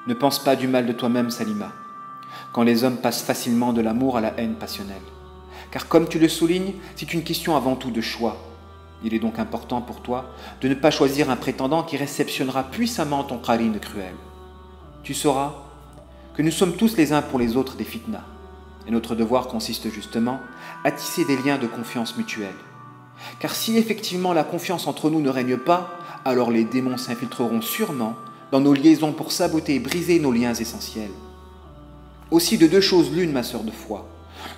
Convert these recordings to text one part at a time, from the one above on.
Ne pense pas du mal de toi-même, Salima, quand les hommes passent facilement de l'amour à la haine passionnelle. Car comme tu le soulignes, c'est une question avant tout de choix. Il est donc important pour toi de ne pas choisir un prétendant qui réceptionnera puissamment ton qarine cruel. Tu sauras que nous sommes tous les uns pour les autres des fitnas, et notre devoir consiste justement à tisser des liens de confiance mutuelle. Car si effectivement la confiance entre nous ne règne pas, alors les démons s'infiltreront sûrement dans nos liaisons pour saboter et briser nos liens essentiels. Aussi de deux choses l'une, ma sœur de foi.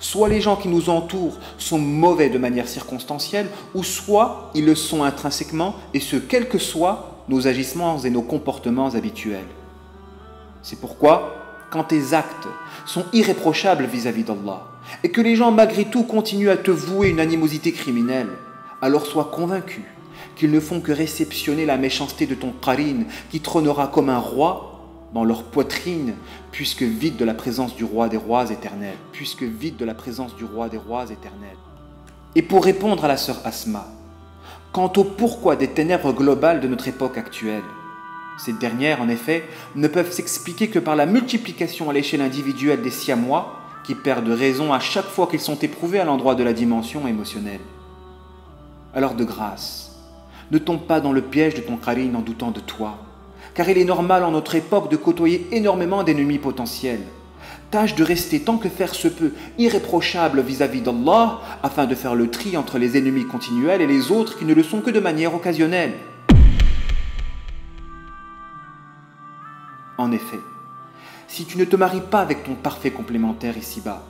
Soit les gens qui nous entourent sont mauvais de manière circonstancielle, ou soit ils le sont intrinsèquement, et ce, quels que soient nos agissements et nos comportements habituels. C'est pourquoi, quand tes actes sont irréprochables vis-à-vis d'Allah, et que les gens malgré tout continuent à te vouer une animosité criminelle, alors sois convaincu qu'ils ne font que réceptionner la méchanceté de ton qarine qui trônera comme un roi dans leur poitrine, puisque vide de la présence du roi des rois éternel. Et pour répondre à la sœur Asma, quant au pourquoi des ténèbres globales de notre époque actuelle, ces dernières, en effet, ne peuvent s'expliquer que par la multiplication à l'échelle individuelle des siamois qui perdent raison à chaque fois qu'ils sont éprouvés à l'endroit de la dimension émotionnelle. Alors de grâce, ne tombe pas dans le piège de ton qarine en doutant de toi, car il est normal en notre époque de côtoyer énormément d'ennemis potentiels. Tâche de rester tant que faire se peut irréprochable vis-à-vis d'Allah afin de faire le tri entre les ennemis continuels et les autres qui ne le sont que de manière occasionnelle. En effet, si tu ne te maries pas avec ton parfait complémentaire ici-bas,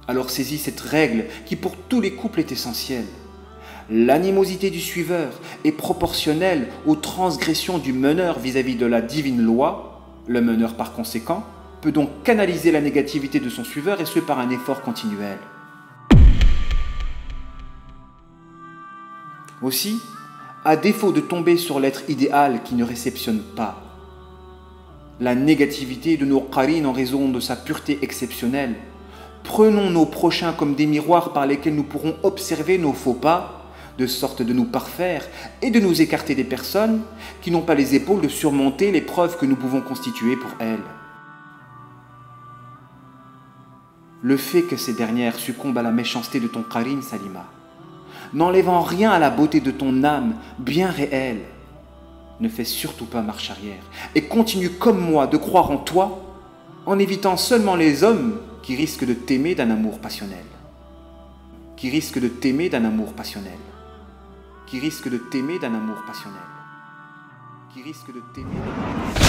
alors saisis cette règle qui pour tous les couples est essentielle. L'animosité du suiveur est proportionnelle aux transgressions du meneur vis-à-vis de la divine loi. Le meneur, par conséquent, peut donc canaliser la négativité de son suiveur et ce par un effort continuel. Aussi, à défaut de tomber sur l'être idéal qui ne réceptionne pas la négativité de nos qarines en raison de sa pureté exceptionnelle, prenons nos prochains comme des miroirs par lesquels nous pourrons observer nos faux pas, de sorte de nous parfaire et de nous écarter des personnes qui n'ont pas les épaules de surmonter les preuves que nous pouvons constituer pour elles. Le fait que ces dernières succombent à la méchanceté de ton qarine, Salima, n'enlevant rien à la beauté de ton âme bien réelle, ne fais surtout pas marche arrière et continue comme moi de croire en toi en évitant seulement les hommes qui risquent de t'aimer d'un amour passionnel. Qui risquent de t'aimer d'un amour passionnel. Qui risquent de t'aimer d'un amour passionnel. Qui risquent de t'aimer d'un amour passionnel.